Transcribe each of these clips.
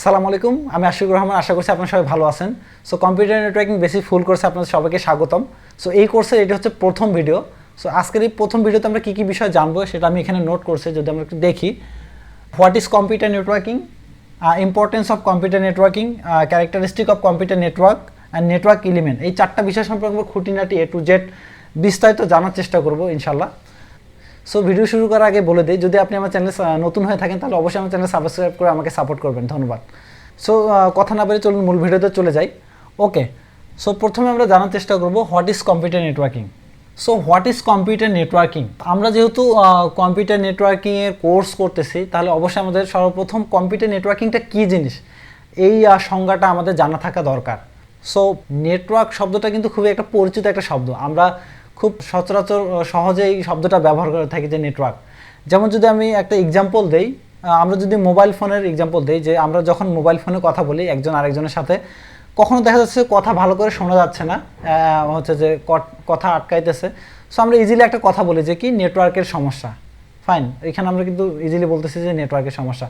আসসালামু আলাইকুম, আমি আশিকুর রহমান। আশা করছি আপনারা সবাই ভালো আছেন। সো কম্পিউটার নেটওয়ার্কিং বেসিক ফুল কোর্সে আপনাদের সবাইকে স্বাগতম। সো এই কোর্সের এটা হচ্ছে প্রথম ভিডিও। সো আজকের এই প্রথম ভিডিওতে আমরা কী কী বিষয় জানবো সেটা আমি এখানে নোট করছি। যদি আমরা একটু দেখি, what is computer networking, importance of computer networking, characteristic of computer network and network element, এই চারটা বিষয় সম্পর্কে আমরা খুঁটিনাটি A to Z বিস্তারিত জানার চেষ্টা করবো ইনশাল্লাহ। সো ভিডিও শুরু করার আগে বলে দিই, যদি আপনি আমার চ্যানেলে নতুন হয়ে থাকেন তাহলে অবশ্যই আমার চ্যানেল সাবস্ক্রাইব করে আমাকে সাপোর্ট করবেন। ধন্যবাদ। সো কথা না বলে চলুন মূল ভিডিওতে চলে যাই। ওকে, সো প্রথমে আমরা জানার চেষ্টা করব what is computer networking. So what is computer networking, আমরা যেহেতু কম্পিউটার নেটওয়ার্কিংয়ের কোর্স করতেছি তাহলে অবশ্যই আমাদের সর্বপ্রথম কম্পিউটার নেটওয়ার্কিংটা কী জিনিস এই সংজ্ঞাটা আমাদের জানা থাকা দরকার। সো নেটওয়ার্ক শব্দটা কিন্তু খুবই একটা পরিচিত একটা শব্দ, আমরা খুব সচরাচর সহজে এই শব্দটা ব্যবহার করে থাকি যে নেটওয়ার্ক। যেমন যদি আমি একটা এক্সাম্পল দেই, আমরা যদি মোবাইল ফোনের এক্সাম্পল দিই, যে আমরা যখন মোবাইল ফোনে কথা বলি একজন আরেকজনের সাথে, কখনো দেখা যাচ্ছে কথা ভালো করে শোনা যাচ্ছে না, হচ্ছে যে কথা আটকাইতেছে। সো আমরা ইজিলি একটা কথা বলি যে কি নেটওয়ার্কের সমস্যা। ফাইন, এখানে আমরা কিন্তু ইজিলি বলতেছি যে নেটওয়ার্কের সমস্যা।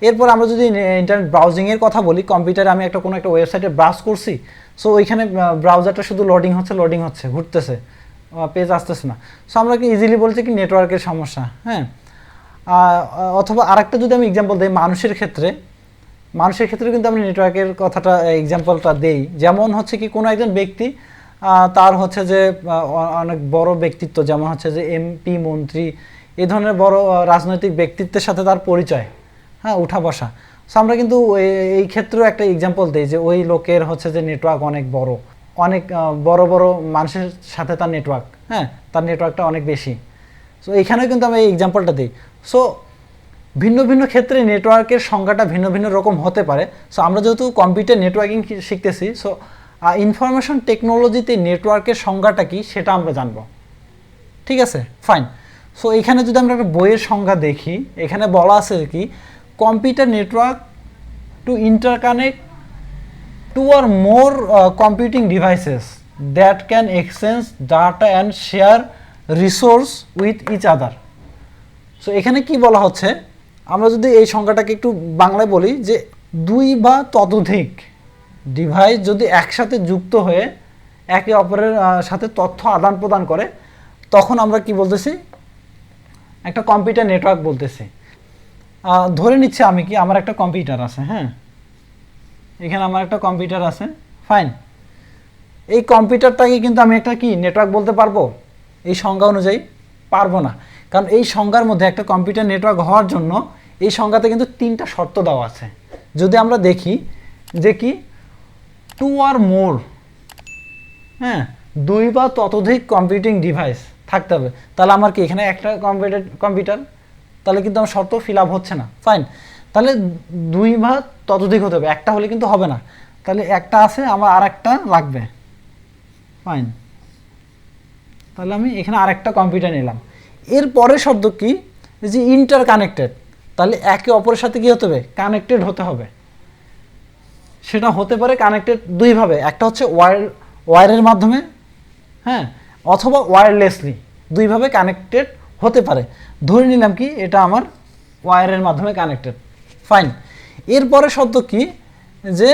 এরপর আমরা যদি ইন্টারনেট ব্রাউজিংয়ের কথা বলি, কম্পিউটারে আমি কোনো একটা ওয়েবসাইটে ব্রাউজ করছি, সো ওইখানে ব্রাউজারটা শুধু লোডিং হচ্ছে ঘুরতেছে, পেজ আসতেছে না। সো আমরা কি ইজিলি বলছি কি নেটওয়ার্কের সমস্যা। হ্যাঁ, অথবা আরেকটা যদি আমি এক্সাম্পল দিই, মানুষের ক্ষেত্রে কিন্তু আমরা নেটওয়ার্কের কথাটা এক্সাম্পলটা দেই। যেমন হচ্ছে কি কোনো একজন ব্যক্তি, তার হচ্ছে যে অনেক বড় ব্যক্তিত্ব, যেমন হচ্ছে যে এমপি, মন্ত্রী, এই ধরনের বড় রাজনৈতিক ব্যক্তিত্বের সাথে তার পরিচয়, হ্যাঁ, উঠা বসা। সো আমরা কিন্তু এই ক্ষেত্রেও একটা এক্সাম্পল দিই যে ওই লোকের হচ্ছে যে নেটওয়ার্ক অনেক বড়, অনেক বড় বড় মানুষের সাথে তার নেটওয়ার্ক, হ্যাঁ, তার নেটওয়ার্কটা অনেক বেশি। সো এইখানেও কিন্তু আমি এই এক্সাম্পলটা দিই। সো ভিন্ন ভিন্ন ক্ষেত্রে নেটওয়ার্কের সংজ্ঞাটা ভিন্ন ভিন্ন রকম হতে পারে। সো আমরা যেহেতু কম্পিউটার নেটওয়ার্কিং শিখতেছি, সো ইনফরমেশন টেকনোলজিতে নেটওয়ার্কের সংজ্ঞাটা কি সেটা আমরা জানবো। ঠিক আছে, ফাইন। সো এখানে যদি আমরা একটা বইয়ের সংজ্ঞা দেখি, এখানে বলা আছে কি computer network to interconnect two or more computing devices that can exchange data and share resource with each other. So এখানে কি বলা হচ্ছে, আমরা যদি এই সংখ্যাটাকে একটু বাংলায় বলি, যে দুই বা ততোধিক ডিভাইস যদি একসাথে যুক্ত হয়ে একে অপরের সাথে তথ্য আদান প্রদান করে, তখন আমরা কি বলতেছি, একটা কম্পিউটার নেটওয়ার্ক বলতেছি। ধরে নিচ্ছে আমি কি আমার একটা কম্পিউটার আছে, হ্যাঁ, এখানে আমার একটা কম্পিউটার আছে, ফাইন। এই কম্পিউটারটাকে কিন্তু আমি একটা কি নেটওয়ার্ক বলতে পারবো? এই সংজ্ঞা অনুযায়ী পারবো না, কারণ এই সংজ্ঞার মধ্যে একটা কম্পিউটার নেটওয়ার্ক হওয়ার জন্য এই সংজ্ঞাতে কিন্তু 3টা শর্ত দেওয়া আছে। যদি আমরা দেখি যে কি টু আর মোর, হ্যাঁ, 2 বা ততোধিক কম্পিউটিং ডিভাইস থাকতে হবে, তাহলে আমার কি এখানে একটা কম্পিউটার, তাহলে কিন্তু আমার শর্ত ফিল আপ হচ্ছে না। ফাইন, তাহলে 2 বা ততোধিক হতে হবে, একটা হলে কিন্তু হবে না। তাহলে একটা আছে, আমার আর একটা লাগবে। ফাইন, তাহলে আমি এখানে আরেকটা কম্পিউটার নিলাম। এর পরের শব্দ কি, যে ইন্টার কানেক্টেড, তাহলে একে অপরের সাথে কি হতে হবে, কানেক্টেড হতে হবে। সেটা হতে পারে কানেক্টেড দুইভাবে, একটা হচ্ছে ওয়্যারের মাধ্যমে, হ্যাঁ, অথবা ওয়্যারলেসলি, দুইভাবে কানেক্টেড হতে পারে। ধরে নিলাম কি এটা আমার ওয়্যারের মাধ্যমে কানেক্টেড। ফাইন, এরপরে শব্দ কি, যে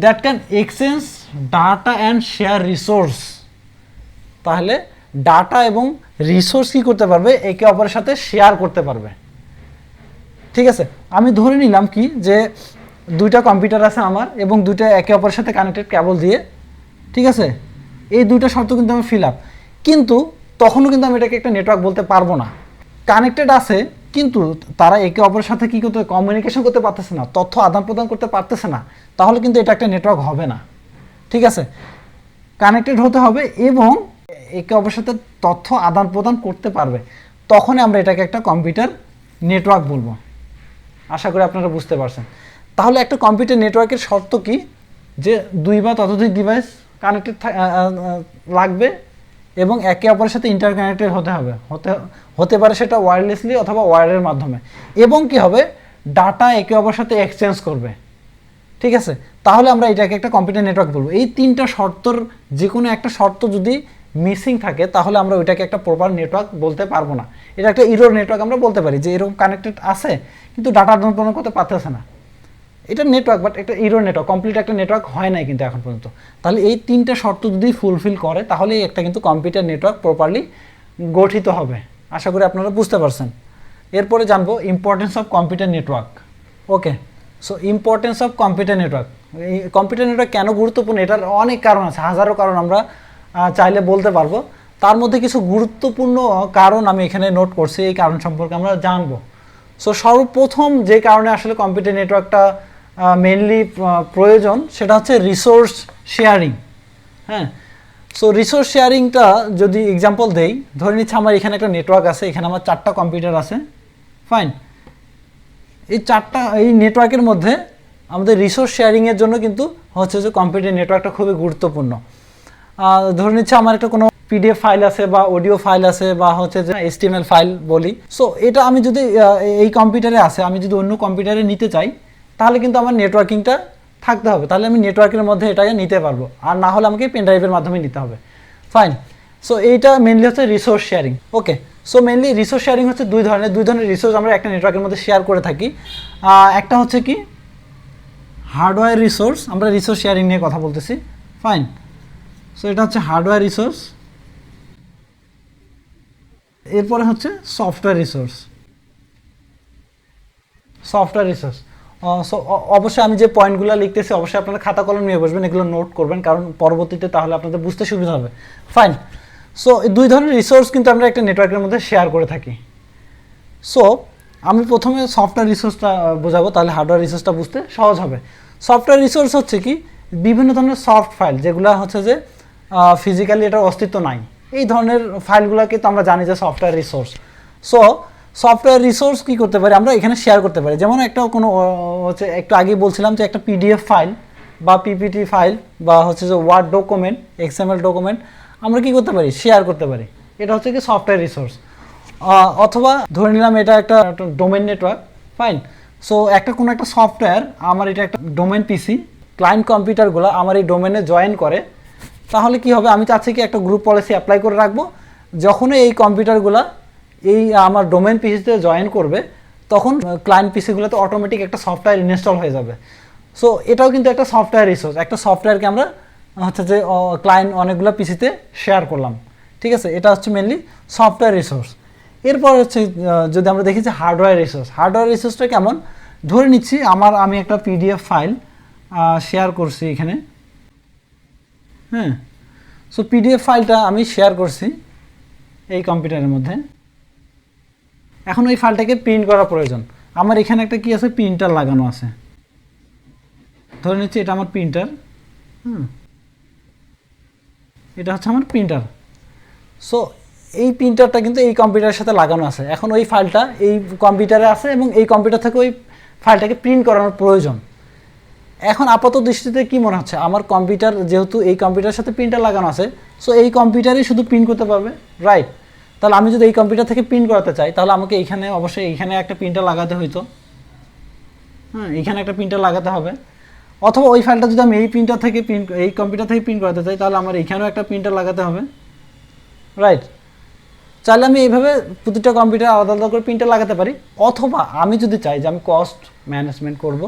that can exchange data and share resource, তাহলে ডাটা এবং রিসোর্স কী করতে পারবে, একে অপরের সাথে শেয়ার করতে পারবে। ঠিক আছে, আমি ধরে নিলাম কি যে 2টা কম্পিউটার আছে আমার, এবং 2টা একে অপরের সাথে কানেক্টেড কেবল দিয়ে। ঠিক আছে, এই 2টা শর্ত কিন্তু আমি ফিল আপ, কিন্তু তখনও কিন্তু আমি এটাকে একটা নেটওয়ার্ক বলতে পারবো না। কানেক্টেড আছে কিন্তু তারা একে অপরের সাথে কী করতে, কমিউনিকেশন করতে পারতেছে না, তথ্য আদান প্রদান করতে পারতেছে না, তাহলে কিন্তু এটা একটা নেটওয়ার্ক হবে না। ঠিক আছে, কানেক্টেড হতে হবে এবং একে অপরের সাথে তথ্য আদান প্রদান করতে পারবে, তখনই আমরা এটাকে একটা কম্পিউটার নেটওয়ার্ক বলবো। আশা করি আপনারা বুঝতে পারছেন। তাহলে একটা কম্পিউটার নেটওয়ার্কের শর্ত কি, যে 2 বা ততোধিক ডিভাইস কানেক্টেড লাগবে এবং একে অপরের সাথে ইন্টারকানেক্টেড হতে পারে সেটা ওয়্যারলেসলি অথবা ওয়্যারের মাধ্যমে, এবং কি হবে, ডাটা একে অপরের সাথে এক্সচেঞ্জ করবে। ঠিক আছে, তাহলে আমরা এটাকে একটা কম্পিউটার নেটওয়ার্ক বলবো। এই 3টা শর্তর যে কোনো একটা শর্ত যদি মিসিং থাকে তাহলে আমরা ওইটাকে একটা প্রপার নেটওয়ার্ক বলতে পারবো না। এটা একটা ইরর নেটওয়ার্ক আমরা বলতে পারি, যে এরকম কানেক্টেড আছে কিন্তু ডাটা আদান প্রদান করতে পারতেছে না। এটা নেটওয়ার্ক, বাট একটা ইরো নেটওয়ার্ক, কমপ্লিট একটা নেটওয়ার্ক হয় নাই কিন্তু এখন পর্যন্ত। তাহলে এই 3টা শর্ত যদি ফুলফিল করে তাহলে একটা কিন্তু কম্পিউটার নেটওয়ার্ক প্রপারলি গঠিত হবে। আশা করি আপনারা বুঝতে পারছেন। এরপরে জানবো importance of computer network. Okay, so importance of computer network. এই কম্পিউটার নেটওয়ার্ক কেন গুরুত্বপূর্ণ, এটার অনেক কারণ আছে, হাজারো কারণ আমরা চাইলে বলতে পারবো। তার মধ্যে কিছু গুরুত্বপূর্ণ কারণ আমি এখানে নোট করছি, এই কারণ সম্পর্কে আমরা জানবো। সো সর্বপ্রথম যে কারণে আসলে কম্পিউটার নেটওয়ার্কটা মেইনলি প্রয়োজন সেটা হচ্ছে রিসোর্স শেয়ারিং। হ্যাঁ, সো রিসোর্স শেয়ারিংটা যদি এক্সাম্পল দেই, ধরে নিচ্ছি আমার এখানে একটা নেটওয়ার্ক আছে, এখানে আমার 4টা কম্পিউটার আছে, ফাইন। এই নেটওয়ার্কের মধ্যে আমাদের রিসোর্স শেয়ারিংয়ের জন্য কিন্তু হচ্ছে যে কম্পিউটার নেটওয়ার্কটা খুবই গুরুত্বপূর্ণ। ধরে নিচ্ছে আমার একটা কোনো পিডিএফ ফাইল আছে বা অডিও ফাইল আছে বা হচ্ছে যে HTML ফাইল বলি, সো এটা আমি যদি এই কম্পিউটারে আছে, আমি যদি অন্য কম্পিউটারে নিতে চাই তাহলে কিন্তু আমার নেটওয়ার্কিংটা থাকতে হবে, তাহলে আমি নেটওয়ার্কের মধ্যে এটাকে নিতে পারবো, আর না হলে আমাকে পেন ড্রাইভের মাধ্যমে নিতে হবে, ফাইন। সো এইটা মেনলি হচ্ছে রিসোর্স শেয়ারিং। ওকে, সো মেনলি রিসোর্স শেয়ারিং হচ্ছে দুই ধরনের রিসোর্স আমরা একটা নেটওয়ার্কের মধ্যে শেয়ার করে থাকি। একটা হচ্ছে কি হার্ডওয়্যার রিসোর্স, আমরা রিসোর্স শেয়ারিং নিয়ে কথা বলতেছি, ফাইন। সো এটা হচ্ছে হার্ডওয়্যার রিসোর্স। এরপরে হচ্ছে সফটওয়্যার রিসোর্স। সো অবশ্যই আমি যে পয়েন্টগুলো লিখতেছি অবশ্যই আপনারা খাতা কলম নিয়ে বসবেন, এগুলো নোট করবেন, কারণ পরবর্তীতে তাহলে আপনাদের বুঝতে সুবিধা হবে, ফাইন। সো এই দুই ধরনের রিসোর্স কিন্তু আমরা একটা নেটওয়ার্কের মধ্যে শেয়ার করে থাকি। সো আমি প্রথমে সফটওয়্যার রিসোর্সটা বোঝাবো, তাহলে হার্ডওয়্যার রিসোর্সটা বুঝতে সহজ হবে। সফটওয়্যার রিসোর্স হচ্ছে কি বিভিন্ন ধরনের সফট ফাইল, যেগুলো হচ্ছে যে ফিজিক্যালি এটার অস্তিত্ব নাই, এই ধরনের ফাইলগুলোকে তো আমরা জানি যে software resource. So software resource কী করতে পারি, আমরা এখানে শেয়ার করতে পারি। যেমন একটা কোনো হচ্ছে একটু আগেই বলছিলাম যে একটা পিডিএফ ফাইল বা পিপিটি ফাইল বা হচ্ছে যে ওয়ার্ড ডকুমেন্ট, XML ডকুমেন্ট আমরা কী করতে পারি, শেয়ার করতে পারি। এটা হচ্ছে কি সফটওয়্যার রিসোর্স। অথবা ধরে নিলাম এটা একটা ডোমেন নেটওয়ার্ক, ফাইন। সো কোনো একটা সফটওয়্যার আমার এটা একটা ডোমেন পিসি, ক্লায়েন্ট কম্পিউটারগুলো আমার এই ডোমেনে জয়েন করে, তাহলে কি হবে, আমি চাচ্ছি কি একটা গ্রুপ পলিসি অ্যাপ্লাই করে রাখবো, যখনই এই কম্পিউটারগুলো এই আমার ডোমেন পিসিতে জয়েন করবে তখন ক্লায়েন্ট পিসিগুলোতে অটোমেটিক একটা সফটওয়্যার ইনস্টল হয়ে যাবে। সো এটাও কিন্তু একটা সফটওয়্যার রিসোর্স, একটা সফটওয়্যারকে আমরা হচ্ছে যে ক্লায়েন্ট অনেকগুলো পিসিতে শেয়ার করলাম, ঠিক আছে, এটা হচ্ছে মেনলি সফটওয়্যার রিসোর্স। এরপর হচ্ছে যদি আমরা দেখি যে হার্ডওয়্যার রিসোর্সটা কেমন, ধরে নিচ্ছি আমি একটা পিডিএফ ফাইল শেয়ার করছি এখানে, হ্যাঁ। সো পিডিএফ ফাইলটা আমি শেয়ার করছি এই কম্পিউটারের মধ্যে, এখন ওই ফাইলটাকে প্রিন্ট করা প্রয়োজন। আমার এখানে একটা কি আছে, প্রিন্টার লাগানো আছে, ধরে নিচ্ছি এটা আমার প্রিন্টার, এটা হচ্ছে আমার প্রিন্টার। সো এই প্রিন্টারটা কিন্তু এই কম্পিউটারের সাথে লাগানো আছে, এখন ওই ফাইলটা এই কম্পিউটারে আছে এবং এই কম্পিউটার থেকে ওই ফাইলটাকে প্রিন্ট করানোর প্রয়োজন। এখন আপাত দৃষ্টিতে কি মনে হচ্ছে, আমার কম্পিউটার যেহেতু এই কম্পিউটারের সাথে প্রিন্টার লাগানো আছে, সো এই কম্পিউটারই শুধু প্রিন্ট করতে পারবে, রাইট। তাহলে আমি যদি এই কম্পিউটার থেকে প্রিন্ট করাতে চাই তাহলে আমাকে অবশ্যই এইখানে একটা প্রিন্টার লাগাতে হইতো, এইখানে একটা প্রিন্টার লাগাতে হবে। অথবা ওই ফাইলটা যদি আমি এই কম্পিউটার থেকে প্রিন্ট করাতে চাই তাহলে আমার এইখানেও একটা প্রিন্টার লাগাতে হবে, রাইট। চাইলে আমি এইভাবে প্রতিটা কম্পিউটার আলাদা আলাদা করে প্রিন্টার লাগাতে পারি। অথবা আমি যদি চাই যে আমি কস্ট ম্যানেজমেন্ট করব,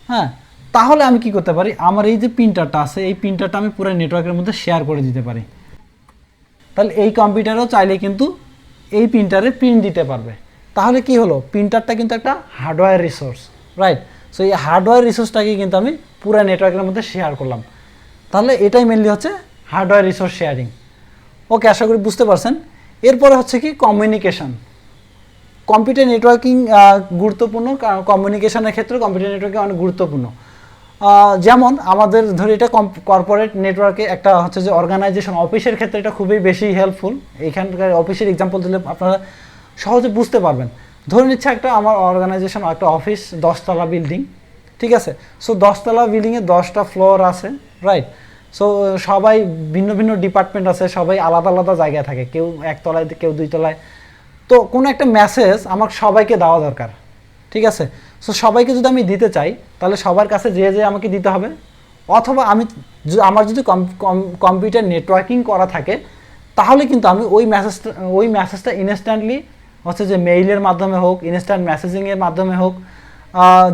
হ্যাঁ, তাহলে আমি কি করতে পারি, আমার এই যে প্রিন্টারটা আছে এই প্রিন্টারটা আমি পুরো নেটওয়ার্কের মধ্যে শেয়ার করে দিতে পারি। তাহলে এই কম্পিউটারও চাইলে কিন্তু এই প্রিন্টারে প্রিন্ট দিতে পারবে। তাহলে কি হলো, প্রিন্টারটা কিন্তু একটা হার্ডওয়্যার রিসোর্স, রাইট। সো এই হার্ডওয়্যার রিসোর্সটাকে কিন্তু আমি পুরো নেটওয়ার্কের মধ্যে শেয়ার করলাম। তাহলে এটাই মেনলি হচ্ছে হার্ডওয়্যার রিসোর্স শেয়ারিং। ওকে, আশা করি বুঝতে পারছেন। এরপরে হচ্ছে কি কমিউনিকেশন। কম্পিউটার নেটওয়ার্কিং গুরুত্বপূর্ণ, কমিউনিকেশনের ক্ষেত্রে কম্পিউটার নেটওয়ার্কিং অনেক গুরুত্বপূর্ণ। যেমন আমাদের ধরি এটা কর্পোরেট নেটওয়ার্কে একটা হচ্ছে যে অর্গানাইজেশন, অফিসের ক্ষেত্রে এটা খুবই বেশি হেল্পফুল। এইখানকার অফিসের এক্সাম্পল দিলে আপনারা সহজে বুঝতে পারবেন। ধরে নিচ্ছে আমার অর্গানাইজেশন একটা অফিস 10তলা বিল্ডিং, ঠিক আছে। সো 10তলা বিল্ডিংয়ে 10টা ফ্লোর আছে, রাইট। সো সবাই ভিন্ন ভিন্ন ডিপার্টমেন্ট আছে, সবাই আলাদা আলাদা জায়গায় থাকে, কেউ 1তলায় কেউ 2তলায়। তো কোনো একটা মেসেজ আমার সবাইকে দেওয়া দরকার, ঠিক আছে। সো সবাইকে যদি আমি দিতে চাই তাহলে সবার কাছে যে আমাকে দিতে হবে। অথবা আমার যদি কম্পিউটার নেটওয়ার্কিং করা থাকে তাহলে কিন্তু আমি ওই মেসেজটা ইনস্ট্যান্টলি হচ্ছে যে মেইলের মাধ্যমে হোক, ইনস্ট্যান্ট মেসেজিংয়ের মাধ্যমে হোক,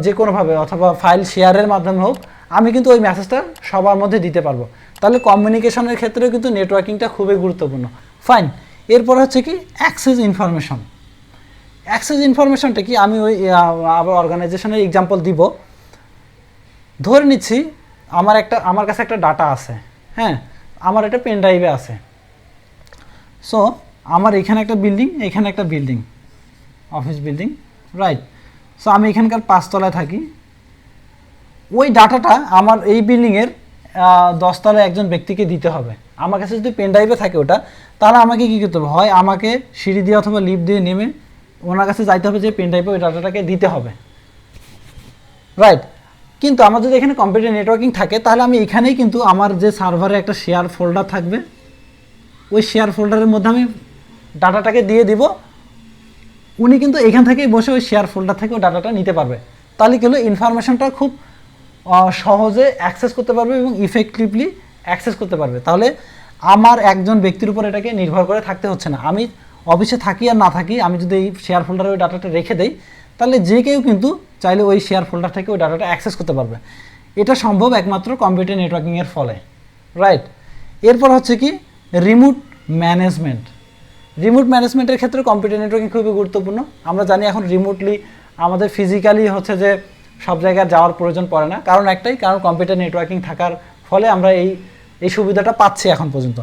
যে কোনোভাবে অথবা ফাইল শেয়ারের মাধ্যমে হোক আমি কিন্তু ওই মেসেজটা সবার মধ্যে দিতে পারবো। তাহলে কমিউনিকেশনের ক্ষেত্রেও কিন্তু নেটওয়ার্কিংটা খুবই গুরুত্বপূর্ণ। ফাইন, এরপর হচ্ছে কি অ্যাক্সেস ইনফরমেশন। অ্যাক্সেস ইনফরমেশনটা কি, আমি ওই আবার অর্গানাইজেশনের এক্সাম্পল দিব। ধরে নিচ্ছি আমার কাছে একটা ডাটা আছে, হ্যাঁ, আমার একটা পেন ড্রাইভে আছে। সো আমার এখানে একটা বিল্ডিং, এখানে একটা building, office building, right. So আমি এখানকার 5 তলায় থাকি। ওই ডাটাটা আমার এই বিল্ডিংয়ের 10 তলায় একজন ব্যক্তিকে দিতে হবে। আমার কাছে যদি পেন ড্রাইভে থাকে ওটা, তাহলে আমাকে কী করতে হবে, হয় আমাকে সিঁড়ি দিয়ে অথবা লিফট দিয়ে নেমে ওনার কাছে যাইতে হবে যে পেন ড্রাইভে ওই ডাটাটাকে দিতে হবে, রাইট। কিন্তু আমার যদি এখানে কম্পিউটার নেটওয়ার্কিং থাকে, তাহলে আমি এখানেই কিন্তু আমার যে সার্ভারে একটা শেয়ার ফোল্ডার থাকবে, ওই শেয়ার ফোল্ডারের মধ্যে আমি ডাটাটাকে দিয়ে দিব। উনি কিন্তু এখান থেকেই বসে ওই শেয়ার ফোল্ডার থেকে ওই ডাটাটা নিতে পারবে। তাহলে কি হলো, ইনফরমেশনটা খুব সহজে অ্যাক্সেস করতে পারবে এবং ইফেক্টিভলি অ্যাক্সেস করতে পারবে। তাহলে আমার একজন ব্যক্তির উপর এটাকে নির্ভর করে থাকতে হচ্ছে না। আমি অফিসে থাকি আর না থাকি, আমি যদি এই শেয়ার ফোল্ডারে ওই ডাটাটা রেখে দেই, তাহলে যে কেউ কিন্তু চাইলে ওই শেয়ার ফোল্ডার থেকে ওই ডাটাটা অ্যাক্সেস করতে পারবে। এটা সম্ভব একমাত্র কম্পিউটার নেটওয়ার্কিংয়ের ফলে, রাইট। এরপর হচ্ছে কি রিমোট ম্যানেজমেন্ট। রিমোট ম্যানেজমেন্টের ক্ষেত্রে কম্পিউটার নেটওয়ার্কিং খুবই গুরুত্বপূর্ণ। আমরা জানি এখন রিমোটলি আমাদের ফিজিক্যালি হচ্ছে যে সব জায়গায় যাওয়ার প্রয়োজন পড়ে না, কারণ একটাই, কারণ কম্পিউটার নেটওয়ার্কিং থাকার ফলে আমরা এই সুবিধাটা পাচ্ছি এখন পর্যন্ত।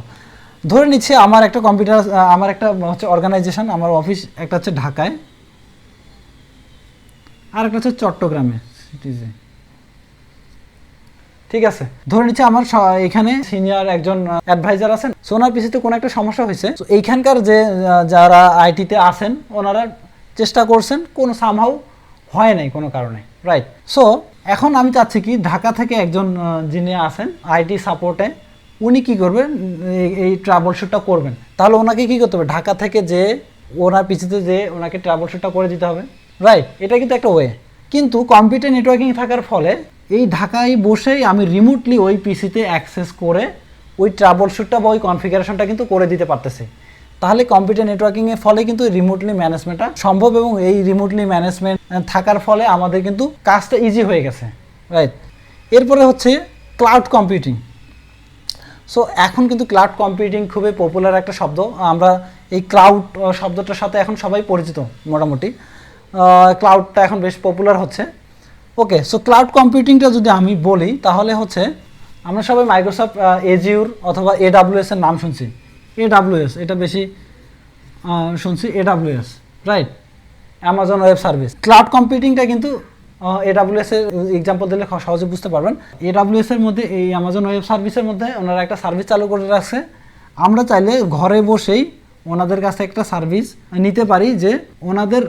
ধরে নিচ্ছি আমার একটা কম্পিউটার, আমার একটা হচ্ছে অর্গানাইজেশন, আমার অফিস একটা হচ্ছে ঢাকায় আর একটা হচ্ছে চট্টগ্রামে সিটিজে, ঠিক আছে। ধরে নিচ্ছি আমার এখানে সিনিয়র একজন অ্যাডভাইজার আছেন, সোনার পিসিতে কোনো একটা সমস্যা হয়েছে। তো এইখানকার যে যারা আইটিতে আছেন ওনারা চেষ্টা করছেন, কোনো সামহাউ হয় নাই কোনো কারণে, রাইট। সো এখন আমি চাচ্ছি কি ঢাকা থেকে একজন যিনি আছেন আইটি সাপোর্টে, উনি কি করবেন, এই ট্রাবল শ্যুটটা করবেন। তাহলে ওনাকে কি করতে হবে, ঢাকা থেকে যে ওনার পিসিতে যে ওনাকে ট্রাবল শ্যুটটা করে দিতে হবে, রাইট। এটা কিন্তু একটা ওয়ে। কিন্তু কম্পিউটার নেটওয়ার্কিং থাকার ফলে এই ঢাকায় বসেই আমি রিমোটলি ওই পিসিতে অ্যাক্সেস করে ওই ট্রাবল শ্যুটটা বা ওই কনফিগারেশনটা কিন্তু করে দিতে পারতেছি। তাহলে কম্পিউটার নেটওয়ার্কিংয়ের ফলে কিন্তু রিমোটলি ম্যানেজমেন্টটা সম্ভব, এবং এই রিমোটলি ম্যানেজমেন্ট থাকার ফলে আমাদের কিন্তু কাজটা ইজি হয়ে গেছে, রাইট। এরপরে হচ্ছে ক্লাউড কম্পিউটিং। সো এখন কিন্তু ক্লাউড কম্পিউটিং খুবই পপুলার একটা শব্দ। আমরা এই ক্লাউড শব্দটার সাথে এখন সবাই পরিচিত মোটামুটি। ক্লাউডটা এখন বেশ পপুলার হচ্ছে। ওকে, সো ক্লাউড কম্পিউটিংটা যদি আমি বলি, তাহলে হচ্ছে আমরা সবাই মাইক্রোসফট এজিউর অথবা AWS এর নাম শুনছি। AWS এটা বেশি শুনছি, AWS, right, Amazon web service. Cloud কম্পিউটিংটা কিন্তু AWS এর এক্সাম্পল দিলে সহজে বুঝতে পারবেন। AWS এর মধ্যে এই অ্যামাজন ওয়েব সার্ভিসের মধ্যে ওনারা একটা সার্ভিস চালু করে রাখছে। আমরা চাইলে ঘরে বসেই ওনাদের কাছে একটা সার্ভিস নিতে পারি, যে ওনাদের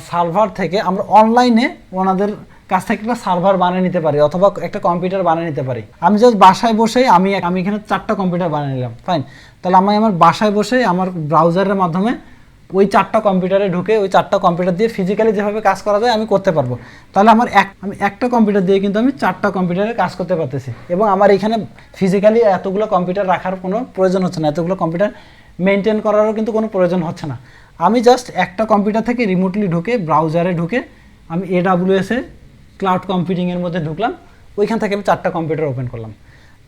সার্ভার থেকে আমরা অনলাইনে ওনাদের কাছ থেকে একটা সার্ভার বানিয়ে নিতে পারি অথবা একটা কম্পিউটার বানিয়ে নিতে পারি। আমি জাস্ট বাসায় বসেই আমি এখানে 4টা কম্পিউটার বানিয়ে নিলাম, ফাইন। তাহলে আমি আমার বাসায় বসেই আমার ব্রাউজারের মাধ্যমে ওই 4টা কম্পিউটারে ঢুকে ওই 4টা কম্পিউটার দিয়ে ফিজিক্যালি যেভাবে কাজ করা যায় আমি করতে পারবো। তাহলে আমি একটা কম্পিউটার দিয়ে কিন্তু আমি 4টা কম্পিউটারে কাজ করতে পারতেছি, এবং আমার এখানে ফিজিক্যালি এতগুলো কম্পিউটার রাখার কোনো প্রয়োজন হচ্ছে না, এতগুলো কম্পিউটার মেনটেন করারও কিন্তু কোনো প্রয়োজন হচ্ছে না। আমি জাস্ট একটা কম্পিউটার থেকে রিমোটলি ঢুকে ব্রাউজারে ঢুকে আমি AWS এ ক্লাউড কম্পিউটিংয়ের মধ্যে ঢুকলাম, ওইখান থেকে আমি 4টা কম্পিউটার ওপেন করলাম।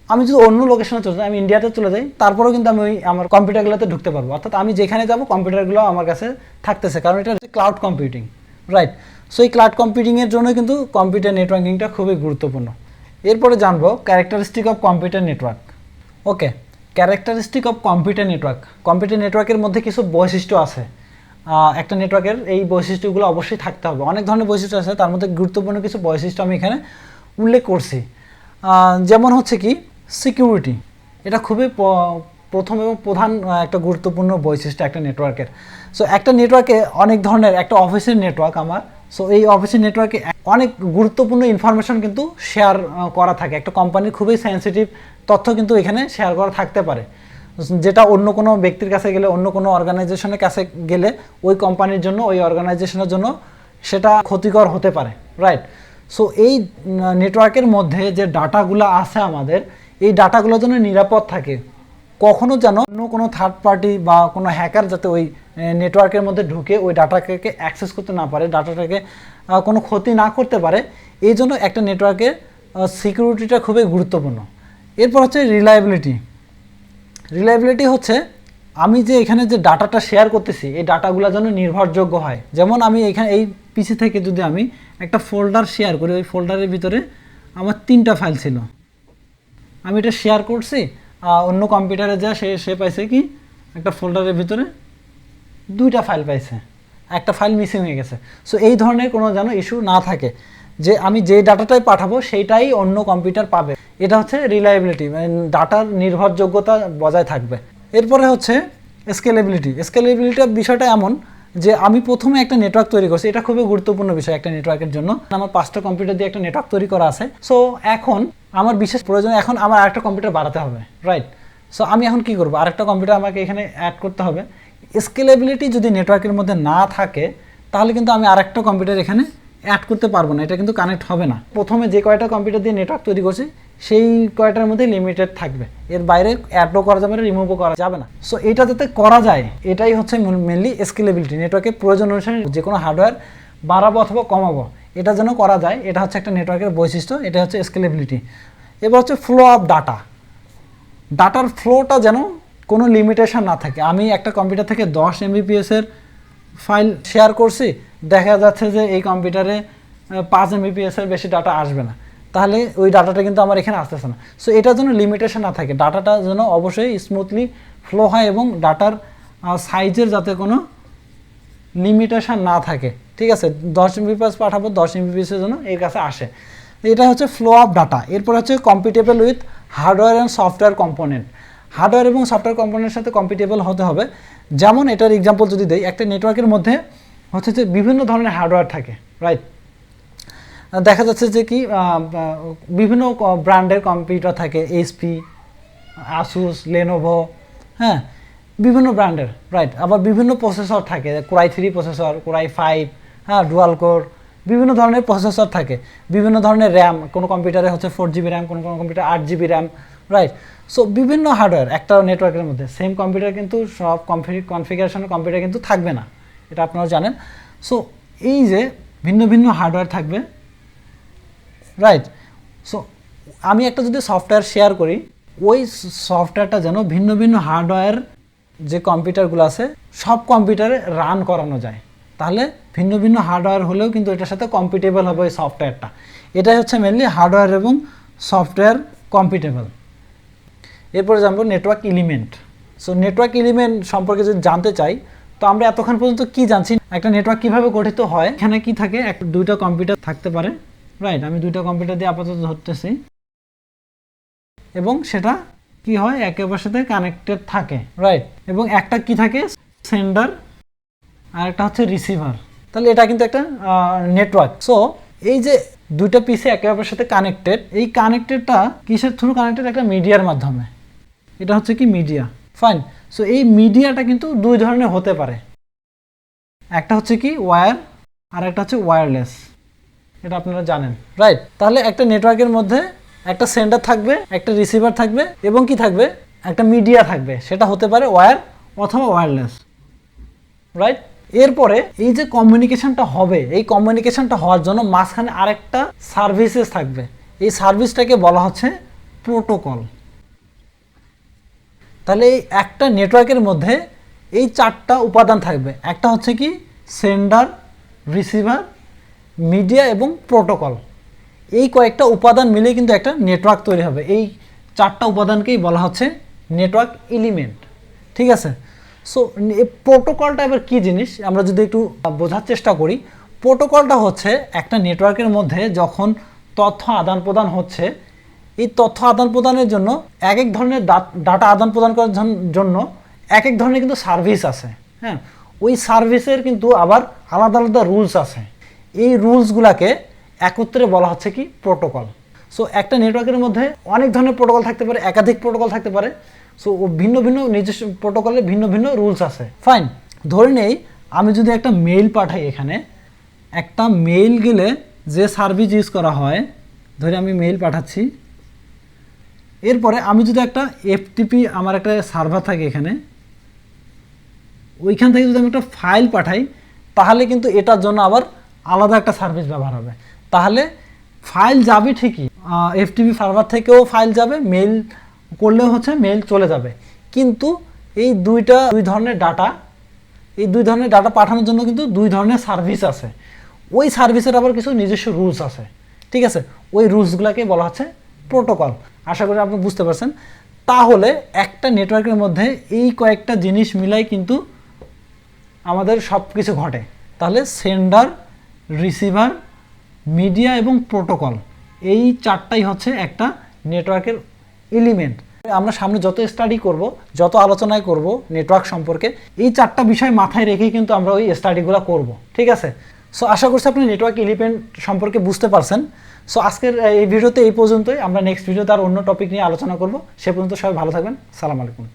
আমি যদি অন্য লোকেশনে চলে যাই, আমি ইন্ডিয়াতে চলে যাই, তারপরেও কিন্তু আমি ওই আমার কম্পিউটারগুলোতে ঢুকতে পারবো। অর্থাৎ আমি যেখানে যাব কম্পিউটারগুলো আমার কাছে থাকতেছে, কারণ এটা হচ্ছে ক্লাউড কম্পিউটিং, রাইট। সো এই ক্লাউড কম্পিউটিংয়ের জন্য কিন্তু কম্পিউটার নেটওয়ার্কিংটা খুবই গুরুত্বপূর্ণ। এরপরে জানবো characteristic of computer network. Okay, characteristic of computer network. Computer নেটওয়ার্কের মধ্যে কিছু বৈশিষ্ট্য আছে। একটা নেটওয়ার্কের এই বৈশিষ্ট্যগুলো অবশ্যই থাকতে হবে। অনেক ধরনের বৈশিষ্ট্য আছে, তার মধ্যে গুরুত্বপূর্ণ কিছু বৈশিষ্ট্য আমি এখানে উল্লেখ করছি। যেমন হচ্ছে কি সিকিউরিটি, এটা খুবই প্রথম এবং প্রধান একটা গুরুত্বপূর্ণ বৈশিষ্ট্য একটা নেটওয়ার্কের। সো একটা নেটওয়ার্কে অনেক ধরনের, একটা অফিসের নেটওয়ার্ক আমার, সো এই অফিসের নেটওয়ার্কে অনেক গুরুত্বপূর্ণ ইনফরমেশন কিন্তু শেয়ার করা থাকে। একটা কোম্পানির খুবই সেন্সিটিভ তথ্য কিন্তু এখানে শেয়ার করা থাকতে পারে, যেটা অন্য কোনো ব্যক্তির কাছে গেলে, অন্য কোনো অর্গানাইজেশনের কাছে গেলে ওই কোম্পানির জন্য, ওই অর্গানাইজেশনের জন্য সেটা ক্ষতিকর হতে পারে, রাইট। সো এই নেটওয়ার্কের মধ্যে যে ডাটাগুলো আছে আমাদের, এই ডাটাগুলো যেন নিরাপদ থাকে, কখনো যেন অন্য কোনো থার্ড পার্টি বা কোনো হ্যাকার যাতে ওই নেটওয়ার্কের মধ্যে ঢুকে ওই ডাটাকে অ্যাক্সেস করতে না পারে, ডাটাটাকে কোনো ক্ষতি না করতে পারে, এই জন্য একটা নেটওয়ার্কের সিকিউরিটিটা খুবই গুরুত্বপূর্ণ। এরপর হচ্ছে রিলায়েবিলিটি হচ্ছে আমি যে এখানে যে ডাটাটা শেয়ার করতেছি এই ডাটাগুলো যেন নির্ভরযোগ্য হয়। যেমন আমি এখানে এই পিসি থেকে যদি আমি একটা ফোল্ডার শেয়ার করি, ওই ফোল্ডারের ভিতরে আমার 3টা ফাইল ছিল, আমি এটা শেয়ার করছি, অন্য কম্পিউটারে যা সে পাইছে কি একটা ফোল্ডারের ভিতরে 2টা ফাইল পাইছে, একটা ফাইল মিসিং হয়ে গেছে। সো এই ধরনের কোনো যেন ইস্যু না থাকে যে আমি যে ডাটাটাই পাঠাবো সেইটাই অন্য কম্পিউটার পাবে। এটা হচ্ছে রিলায়েবিলিটি, মানে ডাটার নির্ভরযোগ্যতা বজায় থাকবে। এরপরে হচ্ছে স্কেলেবিলিটির বিষয়টা এমন যে আমি প্রথমে একটা নেটওয়ার্ক তৈরি করছি, এটা খুবই গুরুত্বপূর্ণ বিষয় একটা নেটওয়ার্কের জন্য। আমার 5টা কম্পিউটার দিয়ে একটা নেটওয়ার্ক তৈরি করা আছে। সো এখন আমার বিশেষ প্রয়োজন, এখন আমার আরেকটা কম্পিউটার বাড়াতে হবে, রাইট? সো আমি এখন কি করব, আরেকটা কম্পিউটার আমাকে এখানে অ্যাড করতে হবে। স্কেলেবিলিটি যদি নেটওয়ার্কের মধ্যে না থাকে তাহলে কিন্তু আমি আরেকটা কম্পিউটার এখানে অ্যাড করতে পারবো না, এটা কিন্তু কানেক্ট হবে না। প্রথমে যে কয়টা কম্পিউটার দিয়ে নেটওয়ার্ক তৈরি করছি সেই কয়টার মধ্যে লিমিটেড থাকবে, এর বাইরে অ্যাডও করা যাবে না, রিমুভও করা যাবে না। সো এটা যাতে করা যায় এটাই হচ্ছে মেনলি স্কেলেবিলিটি। নেটওয়ার্কের প্রয়োজন অনুসারে যে কোনো হার্ডওয়্যার বাড়াবো অথবা কমাবো এটা যেন করা যায়, এটা হচ্ছে একটা নেটওয়ার্কের বৈশিষ্ট্য, এটা হচ্ছে স্কেলেবিলিটি। এবার হচ্ছে ফ্লো অফ ডাটার ফ্লোটা যেন কোনো লিমিটেশন না থাকে। আমি একটা কম্পিউটার থেকে 10 MBPS এর ফাইল শেয়ার করছি, দেখা যাচ্ছে যে এই কম্পিউটারে 5 MBPS এর বেশি ডাটা আসবে না, তাহলে ওই ডাটাটা কিন্তু আমার এখানে আসতেছে না। সো এটার জন্য লিমিটেশন না থাকে, ডাটাটা যেন অবশ্যই স্মুথলি ফ্লো হয় এবং ডাটার সাইজের যাতে কোনো লিমিটেশন না থাকে, ঠিক আছে? 10 MBPS পাঠাবো, 10 MBPS এর জন্য এর কাছে আসে, এটা হচ্ছে ফ্লো অফ ডাটা। এরপর হচ্ছে compatible with hardware and software component. Hardware এবং সফটওয়্যার কম্পোনেন্টের সাথে কম্পিটেবল হতে হবে। যেমন এটার এক্সাম্পল যদি দেই, একটা নেটওয়ার্কের মধ্যে হচ্ছে যে বিভিন্ন ধরনের হার্ডওয়্যার থাকে, রাইট? দেখা যাচ্ছে যে কি বিভিন্ন ব্র্যান্ডের কম্পিউটার থাকে, HP, আসুস, লেনোভো, হ্যাঁ, বিভিন্ন ব্র্যান্ডের, রাইট? আবার বিভিন্ন প্রসেসর থাকে, কোরাই 3 প্রসেসর, কোরাই 5, হ্যাঁ, ডুয়াল কোর, বিভিন্ন ধরনের প্রসেসর থাকে, বিভিন্ন ধরনের র্যাম, কোনো কম্পিউটারে হচ্ছে 4GB র্যাম, কোনো computer 8GB RAM, right? So বিভিন্ন হার্ডওয়্যার একটা নেটওয়ার্কের মধ্যে, সেম কম্পিউটার কিন্তু সব কনফিগারেশনের কম্পিউটার কিন্তু থাকবে না, এটা আপনারা জানেন। সো এই যে ভিন্ন ভিন্ন হার্ডওয়্যার থাকবে, রাইট? সো আমি একটা যদি সফটওয়্যার শেয়ার করি, ওই সফটওয়্যারটা যেন ভিন্ন ভিন্ন হার্ডওয়্যার যে কম্পিউটারগুলো আছে সব কম্পিউটারে রান করানো যায়, তাহলে ভিন্ন ভিন্ন হার্ডওয়্যার হলেও কিন্তু এটার সাথে কম্পিটেবল হবে ওই সফটওয়্যারটা। এটাই হচ্ছে মেনলি হার্ডওয়্যার এবং সফটওয়্যার কম্পিটেবল। এরপরে জানবো network element. So network element সম্পর্কে যদি জানতে চাই, তো আমরা এতক্ষণ পর্যন্ত কি জানছি, একটা নেটওয়ার্ক কিভাবে গঠিত হয়। এখানে কি থাকে, দুইটা কম্পিউটার থাকতে পারে, রাইট? আমি দুইটা কম্পিউটার দিয়ে আপাতত ধরতেছি, এবং সেটা কি হয় একে অপরের সাথে কানেক্টেড থাকে, রাইট? এবং একটা কি থাকে, সেন্ডার, আর একটা হচ্ছে রিসিভার। তাহলে এটা কিন্তু একটা নেটওয়ার্ক। সো এই যে দুইটা পিসে একে অপরের সাথে কানেক্টেড, এই কানেক্টেডটা কিসের থ্রু কানেক্টেড, একটা মিডিয়ার মাধ্যমে, এটা হচ্ছে কি মিডিয়া, ফাইন। সো এই মিডিয়াটা কিন্তু দুই ধরনের হতে পারে, একটা হচ্ছে কি ওয়্যার, আর একটা হচ্ছে ওয়্যারলেস, এটা আপনারা জানেন, রাইট? তাহলে একটা নেটওয়ার্কের মধ্যে একটা সেন্ডার থাকবে, একটা রিসিভার থাকবে, এবং কি থাকবে, একটা মিডিয়া থাকবে, সেটা হতে পারে ওয়্যার অথবা ওয়্যারলেস, রাইট? এরপরে এই যে কমিউনিকেশনটা হবে, এই কমিউনিকেশনটা হওয়ার জন্য মাঝখানে আরেকটা সার্ভিসেস থাকবে, এই সার্ভিসটাকে বলা হচ্ছে প্রোটোকল। তাহলে এই একটা নেটওয়ার্কের মধ্যে এই 4টা উপাদান থাকবে, একটা হচ্ছে কি সেন্ডার, রিসিভার, মিডিয়া এবং প্রোটোকল। এই কয়েকটা উপাদান মিলে কিন্তু একটা নেটওয়ার্ক তৈরি হবে। এই 4টা উপাদানকেই বলা হচ্ছে নেটওয়ার্ক এলিমেন্ট, ঠিক আছে? সো প্রোটোকলটা এবার কী জিনিস আমরা যদি একটু বোঝার চেষ্টা করি, প্রোটোকলটা হচ্ছে একটা নেটওয়ার্কের মধ্যে যখন তথ্য আদান প্রদান হচ্ছে, এই তথ্য আদান প্রদানের জন্য এক এক ধরনের ডাটা আদান প্রদান করার জন্য এক এক ধরনের কিন্তু সার্ভিস আছে, হ্যাঁ? ওই সার্ভিসের কিন্তু আবার আলাদা আলাদা রুলস আছে, এই রুলসগুলোকে একত্রে বলা হচ্ছে কি প্রোটোকল। সো একটা নেটওয়ার্কের মধ্যে অনেক ধরনের প্রোটোকল থাকতে পারে, একাধিক প্রোটোকল থাকতে পারে। সো ভিন্ন ভিন্ন নিজস্ব প্রোটোকলের ভিন্ন ভিন্ন রুলস আছে, ফাইন। ধরে নেই আমি যদি একটা মেইল পাঠাই, এখানে একটা মেইল গেলে যে সার্ভিস ইউজ করা হয়, ধরে আমি মেইল পাঠাচ্ছি, এরপরে আমি যদি একটা এফটিপি, আমার একটা সার্ভার থাকে এখানে, ওইখান থেকে যদি আমি একটা ফাইল পাঠাই, তাহলে কিন্তু এটার জন্য আবার আলাদা একটা সার্ভিস ব্যবহার হবে। তাহলে ফাইল যাবে ঠিকই, এফটিপি সার্ভার থেকেও ফাইল যাবে, মেল করলেও হচ্ছে মেল চলে যাবে, কিন্তু এই দুই ধরনের ডাটা পাঠানোর জন্য কিন্তু দুই ধরনের সার্ভিস আছে। ওই সার্ভিসের আবার কিছু নিজস্ব রুলস আছে, ঠিক আছে? ওই রুলসগুলোকে বলা হচ্ছে প্রোটোকল। আশা করি আপনি বুঝতে পারছেন। তাহলে একটা নেটওয়ার্কের মধ্যে এই কয়েকটা জিনিস মিলাই কিন্তু আমাদের সব কিছু ঘটে। তাহলে সেন্ডার, রিসিভার, মিডিয়া এবং প্রোটোকল, এই চারটাই হচ্ছে একটা নেটওয়ার্কের এলিমেন্ট। আমরা সামনে যত স্টাডি করব, যত আলোচনায় করব নেটওয়ার্ক সম্পর্কে, এই চারটা বিষয় মাথায় রেখেই কিন্তু আমরা ওই স্টাডিগুলো করব, ঠিক আছে? সো আশা করছি আপনি নেটওয়ার্ক এলিমেন্ট সম্পর্কে বুঝতে পারছেন। সো আজকের এই ভিডিওতে এই পর্যন্তই। আমরা নেক্সট ভিডিওতে আর অন্য টপিক নিয়ে আলোচনা করব। সে পর্যন্ত সবাই ভালো থাকবেন। সালাম আলাইকুম।